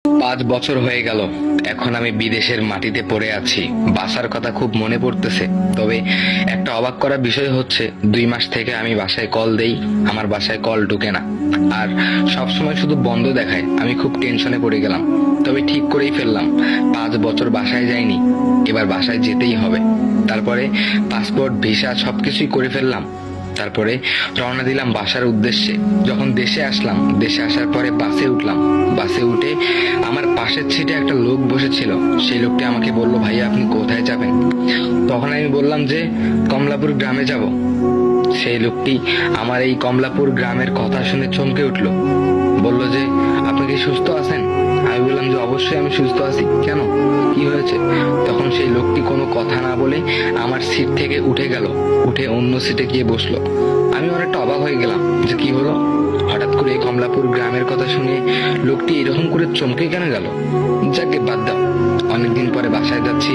5 বছর হয়ে গেল, এখন আমি বিদেশের মাটিতে পড়ে আছি। বাসার কথা খুব মনে পড়তেছে। তবে একটা অবাক করা বিষয় হচ্ছে, 2 মাস থেকে আমি বাসায় কল দেই, আমার বাসায় কল ঢুকে না, আর সবসময় শুধু বন্ধ দেখায়। আমি খুব টেনশনে পড়ে গেলাম। তবে ঠিক করেই ফেললাম, 5 বছর বাসায় যাইনি, এবার বাসায় যেতেই হবে। তারপরে পাসপোর্ট, ভিসা সবকিছুই করে ফেললাম। তারপরে রওনা দিলাম বাসার উদ্দেশ্যে। যখন দেশে আসলাম, দেশে আসার পরে বাসে উঠলাম। বাসে উঠে আমার পাশের সিটে একটা লোক বসেছিল। সেই লোকটি আমাকে বলল, ভাইয়া আপনি কোথায় যাবেন? তখন আমি বললাম যে কমলাপুর গ্রামে যাব। সেই লোকটি আমার এই কমলাপুর গ্রামের কথা শুনে চমকে উঠল। বলল যে আপনি কি সুস্থ আছেন? আমি বললাম যে অবশ্যই আমি সুস্থ আছি। কেন, কি হয়েছে? তখন সেই লোকটি কোনো কথা না বলে আমার সিট থেকে উঠে গেল, উঠে অন্য সিটে গিয়ে বসলো। আমি অনেকটা অবাক হয়ে গেলাম যে কি হলো। হঠাৎ করে এই কমলাপুর গ্রামের কথা শুনে লোকটি এরকম করে চমকে কেন গেল? যাকে বাদ দাও, অনেকদিন পরে বাসায় যাচ্ছি,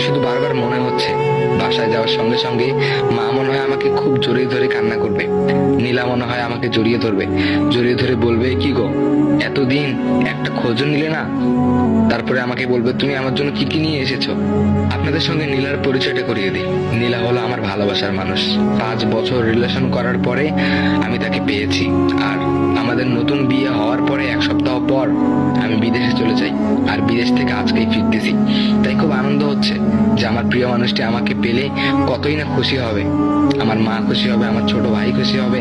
শুধু বারবার মনে হচ্ছে। বাসায় যাওয়ার সঙ্গে সঙ্গে মা মনে হয় আমাকে খুব জোরে ধরে কান্না করবে, নীলা মনে হয় আমাকে জড়িয়ে ধরবে, জড়িয়ে ধরে বলবে, কি গো এতদিন একটা খোঁজও নিলে না? তারপরে আমাকে বলবে, তুমি আমার জন্য কি কি নিয়ে এসেছো? আপনাদের সঙ্গে নীলার পরিচয়টা করিয়ে দিই। নীলা হলো আমার ভালোবাসার মানুষ। 5 বছর রিলেশন করার পরে আমি তাকে পেয়েছি। আর আমাদের নতুন বিয়ে হওয়ার পরে 1 সপ্তাহ পর আমি বিদেশে চলে যাই, আর বিদেশ থেকে আজকেই ফিরতেছি। তাই খুব আনন্দ হচ্ছে যে আমার প্রিয় মানুষটি আমাকে পেলে কতই না খুশি হবে। আমার মা খুশি হবে, আমার ছোট ভাই খুশি হবে।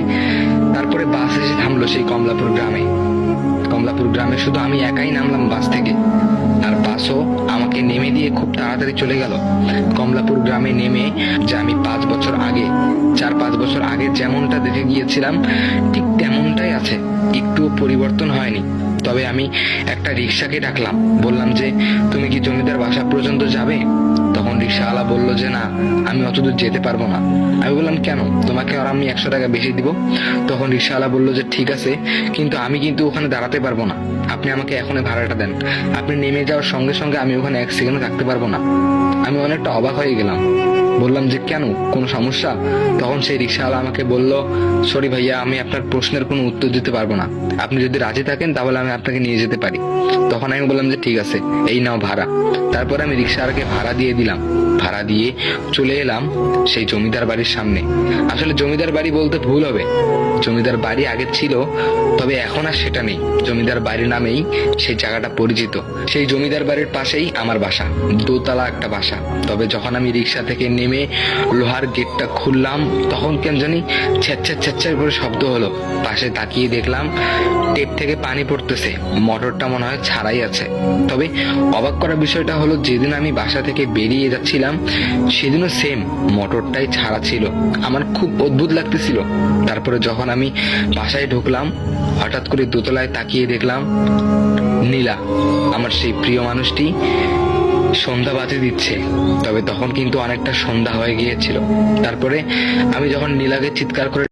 তারপরে বাস এসে থামলো সেই কমলাপুর গ্রামে। কমলাপুর গ্রামে শুধু আমি একাই নামলাম বাস থেকে, আর বাসও আমাকে নেমে দিয়ে খুব তাড়াতাড়ি চলে গেল। কমলাপুর গ্রামে নেমে যে আমি 5 বছর আগে, 4-5 বছর আগে যেমনটা দেখে গিয়েছিলাম ঠিক তেমনটাই আছে, একটুও পরিবর্তন হয়নি। তবে আমি একটা রিক্সাকে ডাকলাম, বললাম যে তুমি কি জমিদার বাসা পর্যন্ত যাবে? তখন রিক্সাওয়ালা বলল যে না, আমি অতদূর যেতে পারবো না। আমি বললাম কেন, তোমাকে আর আমি 100 টাকা বেশি দিব। তখন রিক্সাওয়ালা বলল যে ঠিক আছে, কিন্তু আমি কিন্তু ওখানে দাঁড়াতে পারবো না, আপনি আমাকে এখনই ভাড়াটা দেন। আপনি নেমে যাওয়ার সঙ্গে সঙ্গে আমি ওখানে 1 সেকেন্ড থাকতে পারবো না। আমি অনেকটা অবাক হয়ে গেলাম, বললাম যে কেন, কোনো সমস্যা? তখন সেই রিক্সাওয়ালা আমাকে বলল, সরি ভাইয়া, আমি আপনার প্রশ্নের কোনো উত্তর দিতে পারবো না, আপনি যদি রাজি থাকেন তাহলে আমি আপনাকে নিয়ে যেতে পারি। তখন আমি বললাম যে ঠিক আছে, এই নাও ভাড়া। তারপর আমি রিক্সাওয়ালাকে ভাড়া দিয়ে দিলাম। ভাড়া দিয়ে চলে এলাম সেই জমিদার বাড়ির সামনে। আসলে জমিদার বাড়ি বলতে ভুল হবে, জমিদার বাড়ি আগে ছিল, তবে এখন আর সেটা নেই। জমিদার বাড়ির নামেই সেই জায়গাটা পরিচিত। সেই জমিদার বাড়ির পাশেই আমার বাসা, দোতলা একটা বাসা। তবে যখন আমি রিক্সা থেকে নেমে লোহার গেটটা খুললাম, তখন কেন জানি ছ্যাচ্ছার ছ্যাচ্ছার করে শব্দ হলো। পাশে তাকিয়ে দেখলাম টেপ থেকে পানি পড়তেছে, মোটরটা মনে হয় ছাড়াই আছে। তবে অবাক করা বিষয়টা হলো, যেদিন আমি বাসা থেকে বেরিয়ে যাচ্ছিলাম সেদিনও সেম মোটরটাই ছাড়া ছিল। আমার খুব অদ্ভুত লাগতেছিল। তারপরে যখন আমি বাসায় ঢুকলাম, হঠাৎ করে দোতলায় তাকিয়ে দেখলাম নীলা, আমার সেই প্রিয় মানুষটি, সন্ধ্যা বাতি দিচ্ছে। তবে তখন কিন্তু অনেকটা সন্ধ্যা হয়ে গিয়েছিল। তারপরে আমি যখন নীলাকে চিৎকার করে